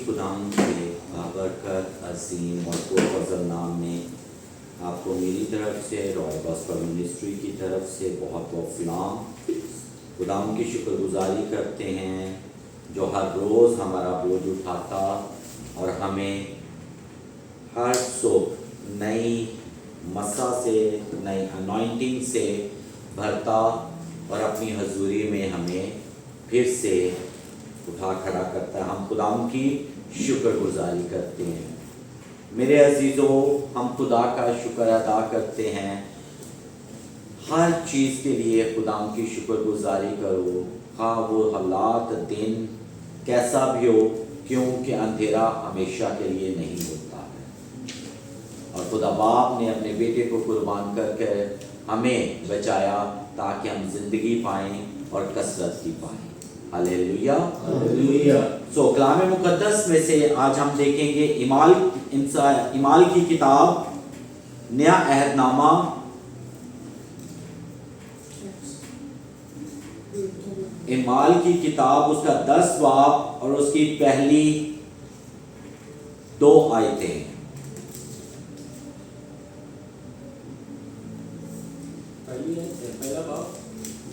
खुदाम के बाबरकत असीम और पुरफज़ल नाम में आपको मेरी तरफ से रॉय गॉस्पेल मिनिस्ट्री की तरफ से बहुत बहुत सलाम। खुदाम की शुक्रगुजारी करते हैं जो हर रोज़ हमारा बोझ उठाता और हमें हर सुबह नई मसा से, नई अनॉइंटिंग से भरता और अपनी हजूरी में हमें फिर से उठा खड़ा करता है। हम खुदाम की शुक्रगुजारी करते हैं। मेरे अजीज़ों, हम खुदा का शुक्र अदा करते हैं। हर चीज़ के लिए खुदाम की शुक्रगुजारी करो, हाँ वो हालात दिन कैसा भी हो, क्योंकि अंधेरा हमेशा के लिए नहीं होता है। और खुदा बाप ने अपने बेटे को कुर्बान करके हमें बचाया ताकि हम जिंदगी पाएं और कसरत की पाएं। Hallelujah hallelujah. सो कलाम मुकद्दस में से आज हम देखेंगे इमाल की किताब, नया अहदनामा, इमाल की किताब, उसका 10 बाब और उसकी पहली 2 आयतें।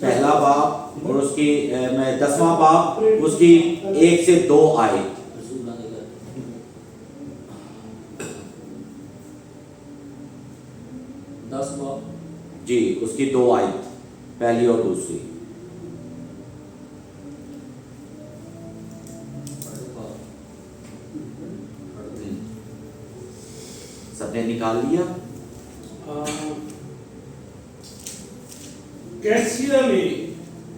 पहला बाब और उसकी 10वां बाब, उसकी 1 से 2 आयत। जी, उसकी 2 आयत, पहली और दूसरी। सबने निकाल लिया? कैसिया में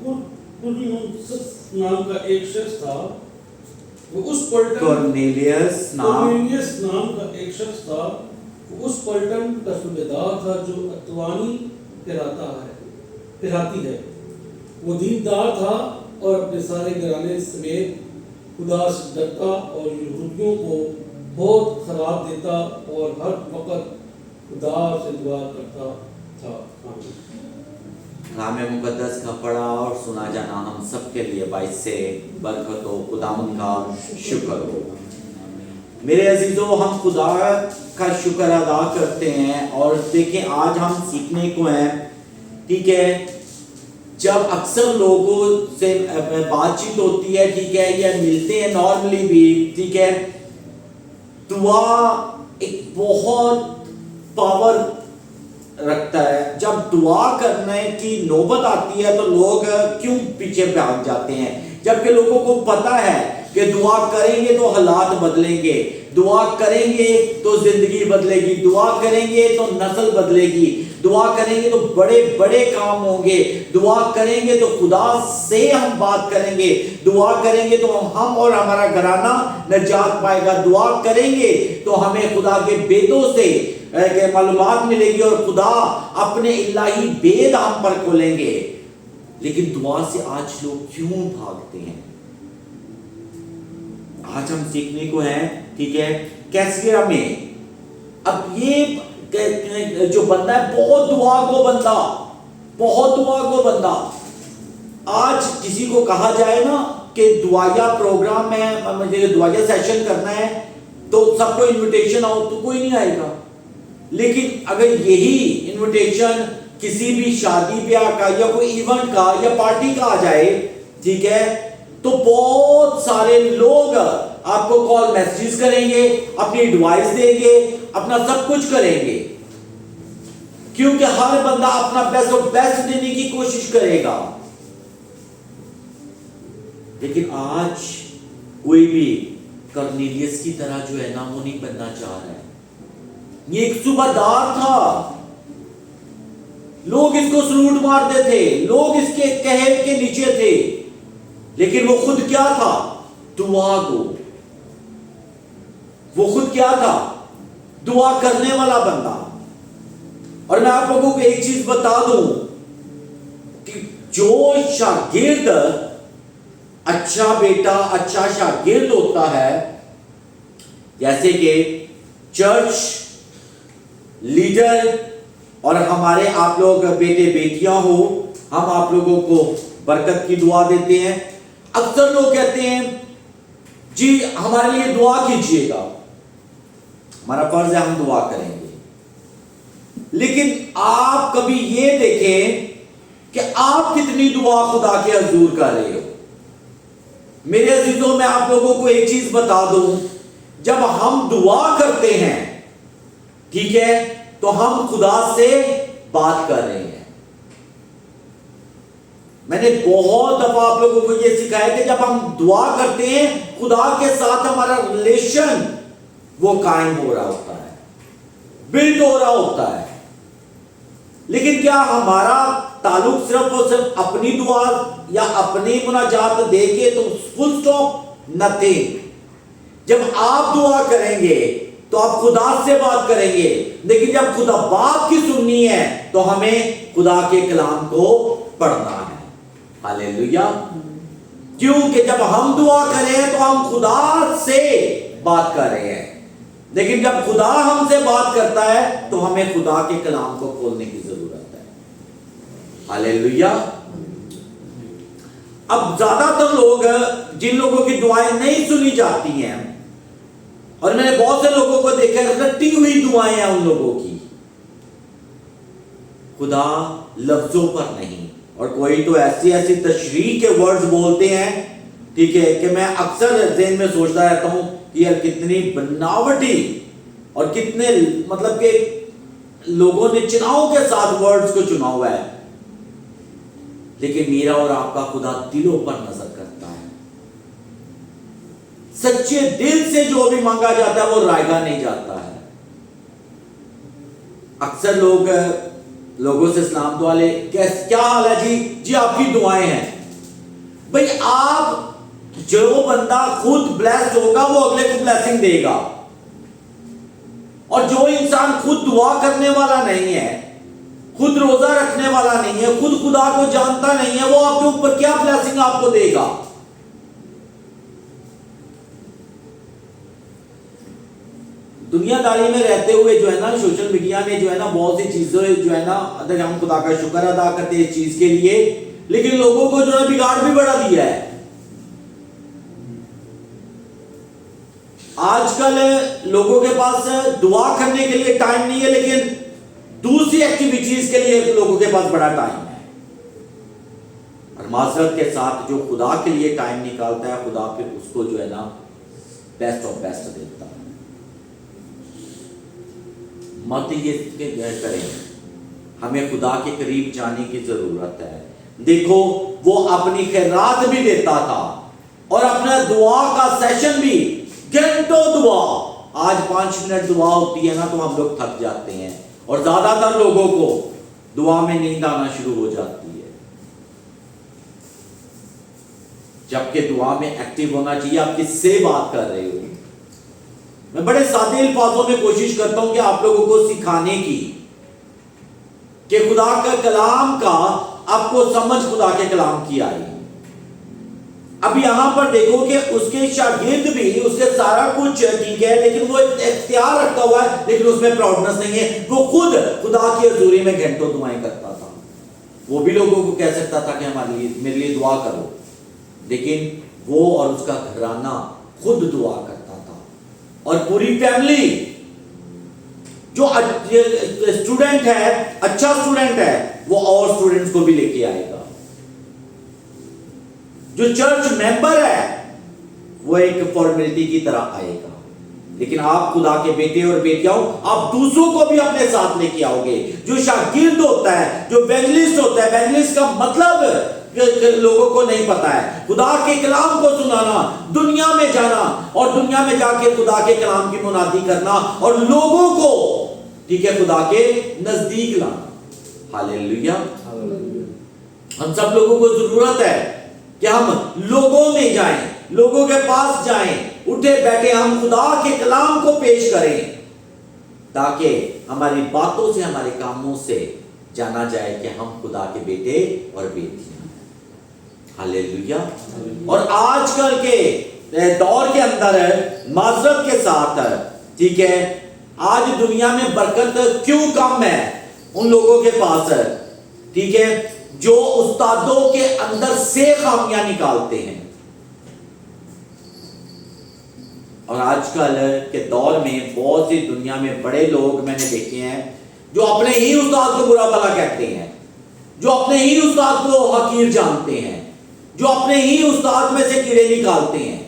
कुरनेलियस नाम का एक शख्स था। वो उस पलटन कॉर्नेलियस नाम का एक शख्स था। वो उस पलटन का सूबेदार था जो अतवानी कहलाती है। वो दीनदार था और अपने सारे घराने समेत खुदा से डरता और यहूदियों को बहुत खराब देता और हर वक्त खुदा से दुआ करता था। कलाम मुकद्दस का पढ़ा और सुना जाना हम सब के लिए बाइस से बरकत हो, खुदावंद का शुक्र हो। मेरे अजीजों, हम खुदा का शुक्र अदा करते हैं। और देखें, आज हम सीखने को हैं, ठीक है, जब अक्सर लोगों से बातचीत होती है, ठीक है, या मिलते हैं नॉर्मली भी, ठीक है, दुआ एक बहुत पावर रखता है। जब दुआ करने की नौबत आती है तो लोग क्यों पीछे भाग जाते हैं, जबकि लोगों को पता है कि दुआ करेंगे तो हालात बदलेंगे, दुआ करेंगे तो जिंदगी बदलेगी, दुआ करेंगे तो नस्ल बदलेगी, दुआ करेंगे तो बड़े बड़े काम होंगे, दुआ करेंगे तो खुदा से हम बात करेंगे, दुआ करेंगे तो हम और हमारा घराना निजात पाएगा, दुआ करेंगे तो हमें खुदा के बेदों से मालूमात मिलेगी और खुदा अपने इलाही भेद हम पर खोलेंगे। लेकिन दुआ से आज लोग क्यों भागते हैं? आज हम सीखने को हैं, ठीक है, कैसिया में। अब ये जो बंदा है, बहुत दुआ को बंदा। आज किसी को कहा जाए ना कि दुआया प्रोग्राम है, मुझे दुआया सेशन करना है, तो सबको इनविटेशन आओ, तो कोई नहीं आएगा। लेकिन अगर यही इनविटेशन किसी भी शादी ब्याह का या कोई इवेंट का या पार्टी का आ जाए, ठीक है, तो बहुत सारे लोग आपको कॉल मैसेज करेंगे, अपनी एडवाइस देंगे, अपना सब कुछ करेंगे, क्योंकि हर बंदा अपना बेस्ट देने की कोशिश करेगा। लेकिन आज कोई भी कॉर्नेलियस की तरह जो है ना, वो नहीं बनना चाह रहा है। ये एक सूबेदार था, लोग इसको सलूट मारते थे, लोग इसके कहे के नीचे थे, लेकिन वो खुद क्या था? वो खुद क्या था? दुआ करने वाला बंदा। और मैं आप लोगों को एक चीज बता दूं कि जो शागिर्द अच्छा बेटा, अच्छा शागिर्द होता है, जैसे कि चर्च लीडर और हमारे आप लोग बेटे बेटियां हो, हम आप लोगों को बरकत की दुआ देते हैं। अक्सर लोग कहते हैं जी हमारे लिए दुआ कीजिएगा, हमारा फर्ज है हम दुआ करेंगे, लेकिन आप कभी ये देखें कि आप कितनी दुआ खुदा के हजूर कर रहे हो। मेरे अजीजों, मैं आप लोगों को एक चीज बता दूं, जब हम दुआ करते हैं, ठीक है, तो हम खुदा से बात कर रहे हैं। मैंने बहुत दफा आप लोगों को यह सिखाया कि जब हम दुआ करते हैं, खुदा के साथ हमारा रिलेशन वो कायम हो रहा होता है, बिल्ड हो रहा होता है। लेकिन क्या हमारा ताल्लुक सिर्फ और सिर्फ अपनी दुआ या अपनी मुनाजात दे के तो फुल स्टॉप? नथिंग। जब आप दुआ करेंगे तो आप खुदा से बात करेंगे, लेकिन जब खुदा बात की सुननी है तो हमें खुदा के कलाम को पढ़ना है। हालेलुया। क्योंकि जब हम दुआ करें तो हम खुदा से बात कर रहे हैं, लेकिन जब खुदा हमसे बात करता है तो हमें खुदा के कलाम को खोलने की जरूरत है। हालेलुया। अब ज्यादातर लोग, जिन लोगों की दुआएं नहीं सुनी जाती हैं, और मैंने बहुत से लोगों को देखा है रटी हुई दुआएं हैं उन लोगों की, खुदा लफ्जों पर नहीं। और कोई तो ऐसी ऐसी तशरीह के वर्ड्स बोलते हैं, ठीक है, कि मैं अक्सर ज़हन में सोचता रहता हूं कि यार कितनी बनावटी और कितने मतलब कि लोगों ने चुनाव के साथ वर्ड्स को चुना हुआ है। लेकिन मेरा और आपका खुदा दिलों पर नजर करता है। सच्चे दिल से जो भी मांगा जाता है वो रायगा नहीं जाता है। अक्सर लोगों से सलाम दुआ ले, क्या हाल है जी? जी आपकी दुआएं हैं। भाई आप, जो बंदा खुद ब्लेस्ड होगा वो अगले को ब्लेसिंग देगा, और जो इंसान खुद दुआ करने वाला नहीं है, खुद रोजा रखने वाला नहीं है, खुद खुदा को जानता नहीं है, वो आपके ऊपर क्या ब्लेसिंग आपको देगा? दुनियादारी में रहते हुए जो है ना, सोशल मीडिया ने जो है ना बहुत सी चीजें जो है ना, अगर हम खुदा का शुक्र अदा करते हैं इस चीज के लिए, लेकिन लोगों को जो है बिगाड़ भी बढ़ा दिया है। आजकल लोगों के पास दुआ करने के लिए टाइम नहीं है, लेकिन दूसरी एक्टिविटीज के लिए लोगों के पास बड़ा टाइम है। और माजरत के साथ जो खुदा के लिए टाइम निकालता है, खुदा फिर उसको जो है ना बेस्ट ऑफ बेस्ट देता है। मत ये करें, हमें खुदा के करीब जाने की जरूरत है। देखो वो अपनी खैरात भी देता था और अपना दुआ का सेशन भी, घंटों दुआ। आज 5 मिनट दुआ होती है ना तो हम लोग थक जाते हैं, और ज्यादातर लोगों को दुआ में नींद आना शुरू हो जाती है। जबकि दुआ में एक्टिव होना चाहिए। आप किससे बात कर रहे हो? मैं बड़े सादे अल्फाजों में कोशिश करता हूं कि आप लोगों को सिखाने की, कि खुदा का कलाम का आपको समझ खुदा के कलाम की आई। अब यहां पर देखो कि उसके शागिर्द भी, उसके सारा कुछ ठीक है, लेकिन वो इख्तियार रखता हुआ है, लेकिन उसमें प्राउडनेस नहीं है। वो खुद खुदा की हजूरी में घंटों दुआएं करता था। वो भी लोगों को कह सकता था कि हमारे लिए, मेरे लिए दुआ करो, लेकिन वो और उसका घराना खुद दुआ करता था। और पूरी फैमिली, जो स्टूडेंट है, अच्छा स्टूडेंट है, वो और स्टूडेंट्स को भी लेके आएगा। जो चर्च मेंबर है वो एक फॉर्मेलिटी की तरह आएगा, लेकिन आप खुदा के बेटे और बेटियां, आप दूसरों को भी अपने साथ लेके आओगे। जो शागिर्द होता है, जो इवेंजलिस्ट होता है, इवेंजलिस्ट का मतलब लोगों को नहीं पता है, खुदा के कलाम को सुनाना, दुनिया में जाना, और दुनिया में जाके खुदा के कलाम की मुनादी करना, और लोगों को, ठीक है, खुदा के नजदीक लाना। हालेलुया। हम सब लोगों को जरूरत है कि हम लोगों में जाएं, लोगों के पास जाएं, उठे बैठे हम खुदा के कलाम को पेश करें, ताकि हमारी बातों से, हमारे कामों से जाना जाए कि हम खुदा के बेटे और बेटियां। हालेलुया। और आजकल के दौर के अंदर माजरत के साथ, ठीक है, आज दुनिया में बरकत क्यों कम है उन लोगों के पास, ठीक है, जो उस्तादों के अंदर से खामियां निकालते हैं। और आजकल के दौर में बहुत सी दुनिया में बड़े लोग मैंने देखे हैं जो अपने ही उस्ताद को बुरा भला कहते हैं, जो अपने ही उस्ताद को हकीर जानते हैं, जो अपने ही उस्ताद में से कीड़े निकालते हैं,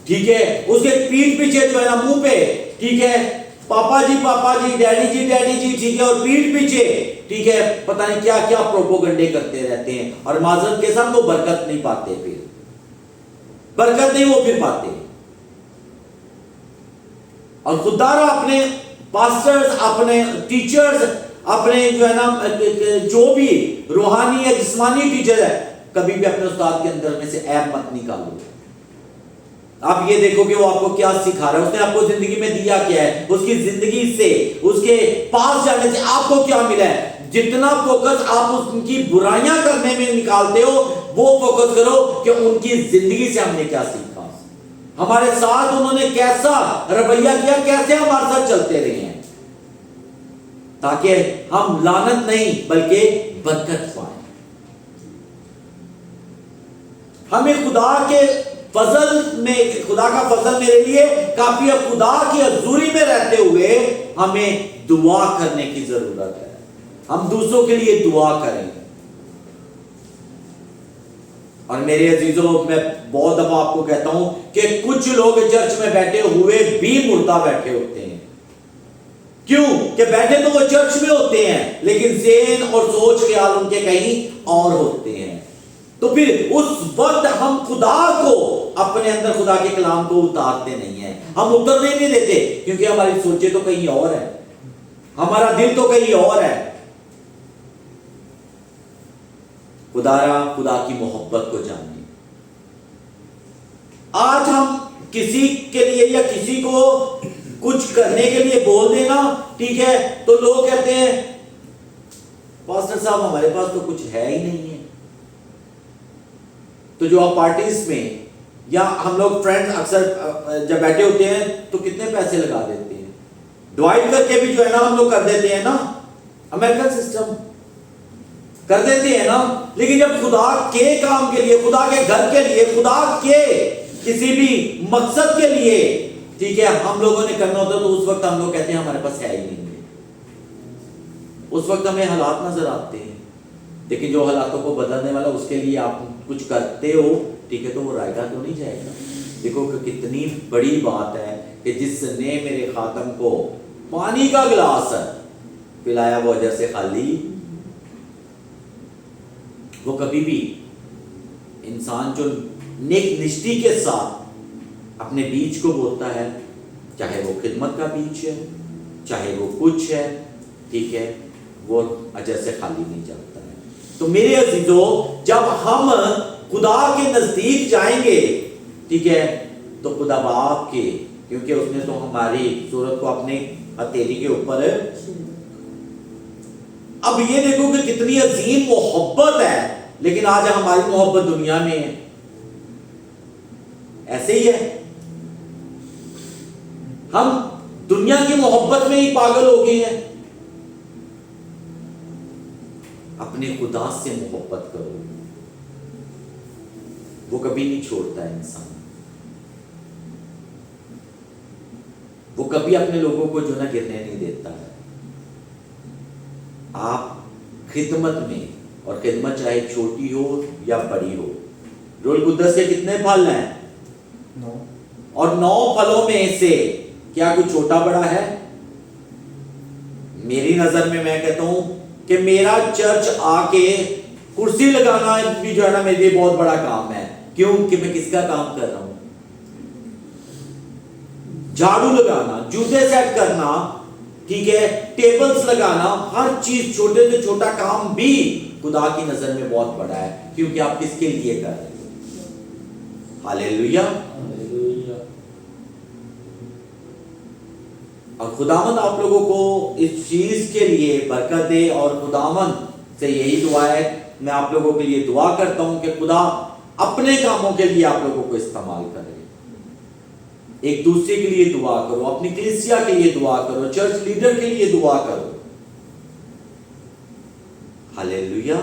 ठीक है। उसके पीठ पीछे जो है ना, मुंह पे, ठीक है, पापा जी, डैडी जी, ठीक है, और पीठ पीछे, ठीक है, पता नहीं क्या क्या प्रोपोगंडे करते रहते हैं, और माजरत के साथ वो बरकत नहीं पाते, फिर बरकत नहीं वो फिर पाते। और खुदारा अपने पास्टर्स, अपने टीचर्स, अपने जो है ना, जो भी रूहानी या जिस्मानी टीचर है, कभी भी अपने उस्ताद के अंदर में से ऐप मत निकालो। आप ये देखो कि वो आपको क्या सिखा रहा है, उसने आपको जिंदगी में दिया क्या है, उसकी जिंदगी से, उसके पास जाने से आपको क्या मिला है। जितना फोकस आप उनकी बुराइयां करने में निकालते हो, वो फोकस करो कि उनकी जिंदगी से हमने क्या सीखा, हमारे साथ उन्होंने कैसा रवैया किया, कैसे हमारे साथ चलते रहे हैं, ताकि हम लानत नहीं बल्कि बरकत पाए। हमें खुदा के फजल में, खुदा का फजल मेरे लिए काफी है, खुदा की हजूरी में रहते हुए हमें दुआ करने की जरूरत है। हम दूसरों के लिए दुआ करें। और मेरे अजीजों, मैं बहुत दफा आपको कहता हूं कि कुछ लोग चर्च में बैठे हुए भी मुर्दा बैठे होते हैं। क्यों? कि बैठे तो वो चर्च में होते हैं, लेकिन ज़हन और सोच ख्याल उनके कहीं और होते हैं। तो फिर उस वक्त हम खुदा को, अपने अंदर खुदा के कलाम को उतारते नहीं है, हम उतरने नहीं देते, क्योंकि हमारी सोचें तो कहीं और है, हमारा दिल तो कहीं और है। खुदा की मोहब्बत को जानिए। आज हम किसी के लिए या किसी को कुछ करने के लिए बोल देना, ठीक है, तो लोग कहते हैं पास्टर साहब हमारे पास तो कुछ है ही नहीं है। तो जो आप पार्टीज में या हम लोग फ्रेंड्स अक्सर जब बैठे होते हैं तो कितने पैसे लगा देते हैं, डिवाइड करके भी जो है ना हम लोग कर देते हैं ना, अमेरिकन सिस्टम कर देते हैं ना। लेकिन जब खुदा के काम के लिए, खुदा के घर के लिए, खुदा के किसी भी मकसद के लिए, ठीक है, हम लोगों ने करना होता, तो उस वक्त हम लोग कहते हैं हमारे पास है ही नहीं है। उस वक्त हमें हालात नजर आते हैं, लेकिन जो हालातों को बदलने वाला, उसके लिए आप कुछ करते हो, ठीक है, तो वो रायगा तो नहीं जाएगा। देखो कि कितनी बड़ी बात है कि जिसने मेरे खातम को पानी का गिलास पिलाया वो वजह से खाली, वो कभी भी इंसान जो नेक निष्ठा के साथ अपने बीज को बोता है, चाहे वो खिदमत का बीज है, चाहे वो कुछ है, ठीक है, वो अजर से खाली नहीं जाता है। तो मेरे अजीजों, जब हम खुदा के नजदीक जाएंगे, ठीक है, तो खुदा बाप के, क्योंकि उसने तो हमारी सूरत को अपने हथेली के ऊपर, अब ये देखो कि कितनी अजीम मोहब्बत है, लेकिन आज हमारी मोहब्बत दुनिया में है, ऐसे ही है, हम दुनिया की मोहब्बत में ही पागल हो गए हैं। अपने खुदा से मोहब्बत करो, वो कभी नहीं छोड़ता है इंसान, वो कभी अपने लोगों को जो ना गिरने नहीं देता है। आप खिदमत में, और खिदमत चाहे छोटी हो या बड़ी हो, रूहुल कुद्दस के कितने फल हैं? 9। और 9 फलों में से क्या कुछ छोटा बड़ा है? मेरी नजर में मैं कहता हूं कि मेरा चर्च आके कुर्सी लगाना भी जो है ना मेरे लिए बहुत बड़ा काम है। क्यों? कि मैं किसका काम कर रहा हूं? झाड़ू लगाना, जूते सेट करना, ठीक है, टेबल्स लगाना, हर चीज, छोटे से छोटा काम भी खुदा की नजर में बहुत बड़ा है, क्योंकि आप किसके लिए कर रहे हो। हालेलुया। और खुदावंद आप लोगों को इस चीज के लिए बरकत दे, और खुदावंद से यही दुआ है, मैं आप लोगों के लिए दुआ करता हूं कि खुदा अपने कामों के लिए आप लोगों को इस्तेमाल करे। एक दूसरे के लिए दुआ करो, अपनी कलीसिया के लिए दुआ करो, चर्च लीडर के लिए दुआ करो। हालेलुया।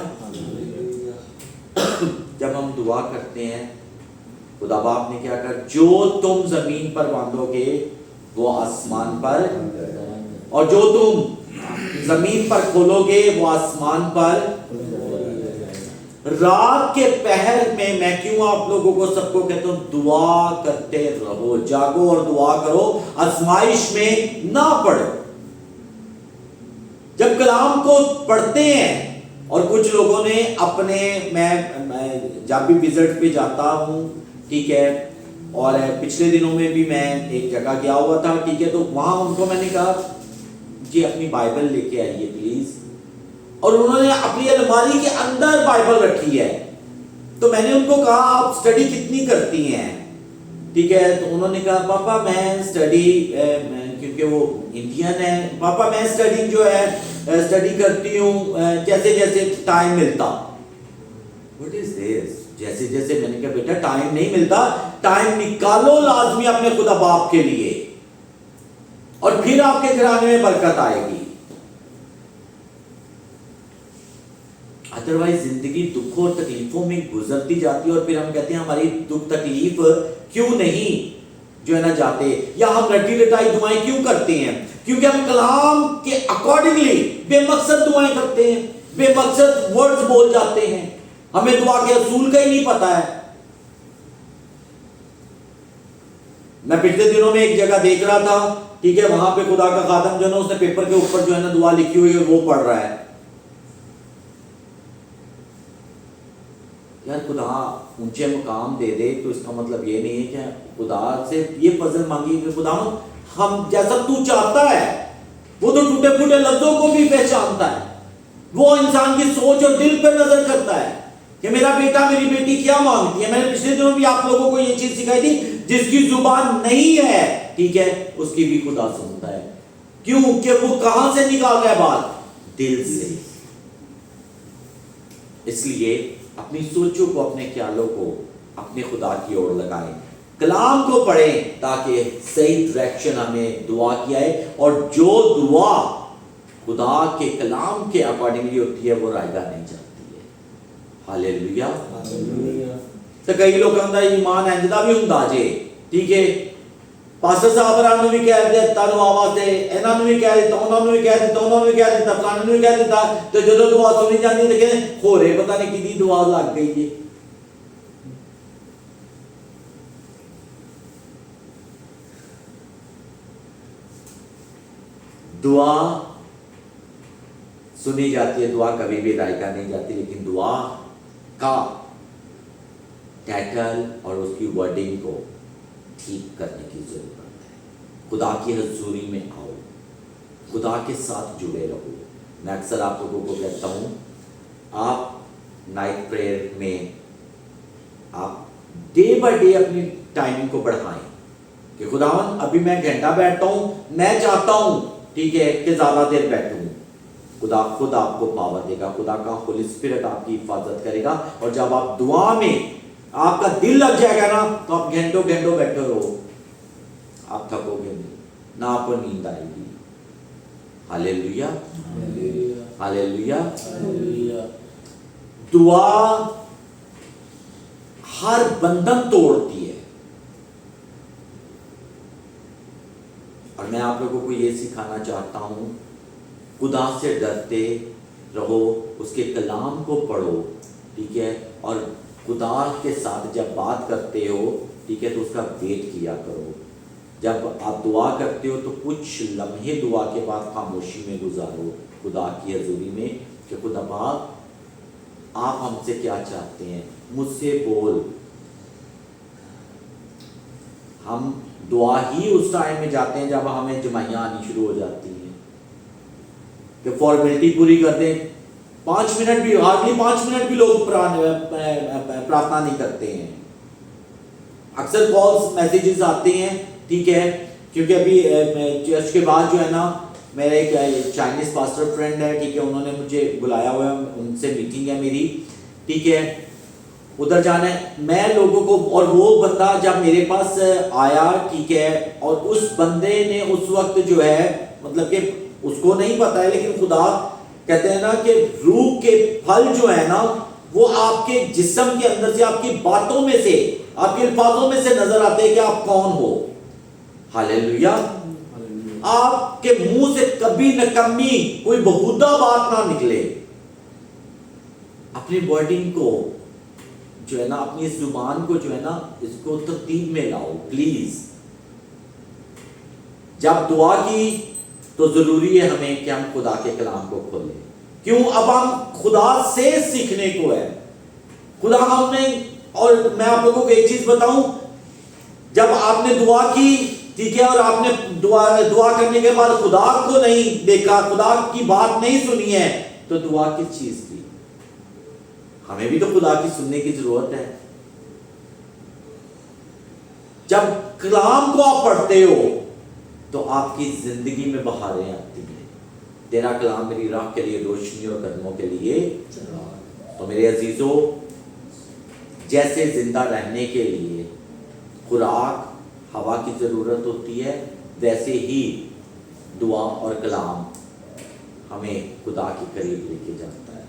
जब हम दुआ करते हैं खुदा बाप ने क्या कहा, जो तुम जमीन पर बांधोगे वो आसमान पर, और जो तुम जमीन पर खोलोगे वो आसमान पर। रात के पहर में मैं क्यों आप लोगों को सबको कहता हूं, दुआ करते रहो, जागो और दुआ करो, आजमाइश में ना पड़ो। जब कलाम को पढ़ते हैं, और कुछ लोगों ने अपने, मैं जब भी विजिट पे जाता हूं, ठीक है, और पिछले दिनों में भी मैं एक जगह गया हुआ था, ठीक है, तो वहां उनको मैंने कहा जी अपनी बाइबल लेके आइए प्लीज, और उन्होंने अपनी अलमारी के अंदर बाइबल रखी है। तो मैंने उनको कहा आप स्टडी कितनी करती हैं, ठीक है, तो उन्होंने कहा पापा मैं स्टडी, क्योंकि वो इंडियन है, पापा मैं स्टडी जो है स्टडी करती हूँ जैसे जैसे टाइम मिलता। व्हाट इज दिस, जैसे जैसे? मैंने कहा बेटा टाइम नहीं मिलता, टाइम निकालो लाजमी अपने खुदा बाप के लिए, और फिर आपके घराने में बरकत आएगी। अदरवाइज जिंदगी दुखों और तकलीफों में गुजरती जाती है, और फिर हम कहते हैं हमारी दुख तकलीफ क्यों नहीं जो है ना जाते, या हम रटी रटाई दुआएं क्यों करते हैं, क्योंकि हम कलाम के अकॉर्डिंगली बेमकसद दुआएं करते हैं, बेमकसद वर्ड्स बोल जाते हैं, हमें दुआ के असूल का ही नहीं पता है। मैं पिछले दिनों में एक जगह देख रहा था, ठीक है, वहां पे खुदा का खादम जो है ना, उसने पेपर के ऊपर जो है ना दुआ लिखी हुई है वो पढ़ रहा है। यार खुदा ऊंचे मकाम दे दे तो इसका मतलब ये नहीं है कि खुदा से ये फजल मांगी कि खुदा हम जैसा तू चाहता है, वो तो टूटे फूटे लफ्जों को भी पहचानता है, वो इंसान की सोच और दिल पर नजर करता है कि मेरा बेटा मेरी बेटी क्या मांगती है। मैंने पिछले दिनों भी आप लोगों को ये चीज सिखाई थी, जिसकी जुबान नहीं है, ठीक है, उसकी भी खुदा सुनता है। क्यों? कि वो कहां से निकाल रहा है बात, दिल से। इसलिए अपनी सोचों को, अपने ख्यालों को अपने खुदा की ओर लगाएं, कलाम को पढ़ें, ताकि सही डायरेक्शन हमें दुआ की आए, और जो दुआ खुदा के कलाम के अकॉर्डिंगली होती है वो रायगा नहीं जाती है। हालेलुया। तो कई लोग कहते हैं ईमान इंजदा भी हुंदा जे, ठीक है, पास्टर साहब ने भी कह दिता आवाज दे, इन्हां ने भी कह दिता, उन्हां ने भी कह दिता, उन्हां ने भी कह दिता, फलाने ने भी कह दिता, तो जो दुआ सुनी जाती है कहते होरे पता नहीं किदी दुआ लग गई है। दुआ सुनी जाती है, दुआ कभी भी रायगा नहीं जाती, लेकिन दुआ का टैकल और उसकी वर्डिंग को ठीक करने की जरूरत है। खुदा की हजूरी में आओ, खुदा के साथ जुड़े रहो। मैं अक्सर आप लोगों को कहता हूं, आप नाइट प्रेयर में आप डे बाय डे अपनी टाइमिंग को बढ़ाएं कि खुदावन अभी मैं घंटा बैठता हूं, मैं चाहता हूं, ठीक है, कि ज्यादा देर बैठूं। खुदा खुद आपको पावर देगा, खुदा का होली स्पिरिट आपकी हिफाजत करेगा, और जब आप दुआ में आपका दिल लग जाएगा ना, तो आप घंटों घंटों बैठे रहो, आप थकोगे नहीं, ना आपको नींद आएगी। Hallelujah, hallelujah. दुआ हर बंधन तोड़ती है, और मैं आप लोगों को यह सिखाना चाहता हूं, खुदा से डरते रहो, उसके कलाम को पढ़ो, ठीक है, और खुदा के साथ जब बात करते हो, ठीक है, तो उसका वेट किया करो। जब आप दुआ करते हो तो कुछ लम्हे दुआ के बाद खामोशी में गुजारो खुदा की हजूरी में, कि खुदा बाप आप हमसे क्या चाहते हैं, मुझसे बोल। हम दुआ ही उस टाइम में जाते हैं जब हमें जमाइयाँ आनी शुरू हो जाती हैं, कि फॉर्मेलिटी पूरी कर दें। 5 मिनट भी, हार्डली 5 मिनट भी लोग प्रार्थना नहीं करते हैं। अक्सर कॉल्स मैसेजेस आते हैं, ठीक है, क्योंकि अभी चर्च के बाद जो है ना, मेरा एक चाइनीज पास्टर फ्रेंड है, ठीक है, उन्होंने मुझे बुलाया हुआ है, उनसे मीटिंग है मेरी, ठीक है, उधर जाना है। मैं लोगों को, और वो बंदा जब मेरे पास आया, ठीक है, और उस बंदे ने उस वक्त जो है, मतलब कि उसको नहीं पता है, लेकिन खुदा कहते हैं ना कि रूह के फल जो है ना, वो आपके जिस्म के अंदर से, आपकी बातों में से आपके अल्फाजों में से नजर आते हैं कि आप कौन हो। हालेलुया। आपके मुंह से कभी नकम्मी कोई बहुदा बात ना निकले। अपनी वर्डिंग को जो है ना, अपनी इस जुबान को जो है ना, इसको तरतीब में लाओ प्लीज। जब दुआ की तो जरूरी है हमें कि हम खुदा के कलाम को खोलें। क्यों? अब हम खुदा से सीखने को है। खुदा हमें, और मैं आप लोगों को एक चीज बताऊं, जब आपने दुआ की, ठीक है, और आपने दुआ करने के बाद खुदा को नहीं देखा, खुदा की बात नहीं सुनी है, तो दुआ किस चीज की? हमें भी तो खुदा की सुनने की जरूरत है। जब कलाम को आप पढ़ते हो तो आपकी जिंदगी में बहारें आती हैं। तेरा कलाम मेरी राह के लिए रोशनी और कदमों के लिए। तो मेरे अजीजों, जैसे जिंदा रहने के लिए खुराक हवा की जरूरत होती है, वैसे ही दुआ और कलाम हमें खुदा के करीब लेके जाता है।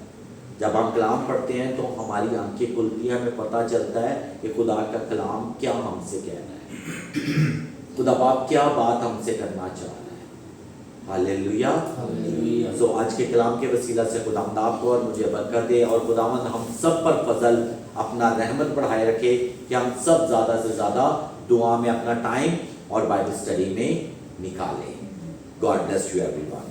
जब हम कलाम पढ़ते हैं तो हमारी आंखें खुलती है, हमें पता चलता है कि खुदा का कलाम क्या हमसे कह रहा है, खुदा बाप क्या बात हमसे करना चाह रहा है। हालेलुया। सो आज के कलाम के वसीला से खुदावंद आपको और मुझे बरकत दे, और खुदावंद हम सब पर फजल अपना रहमत बढ़ाए रखे कि हम सब ज़्यादा से ज़्यादा दुआ में अपना टाइम और बाइबल स्टडी में निकालें। God bless you everyone.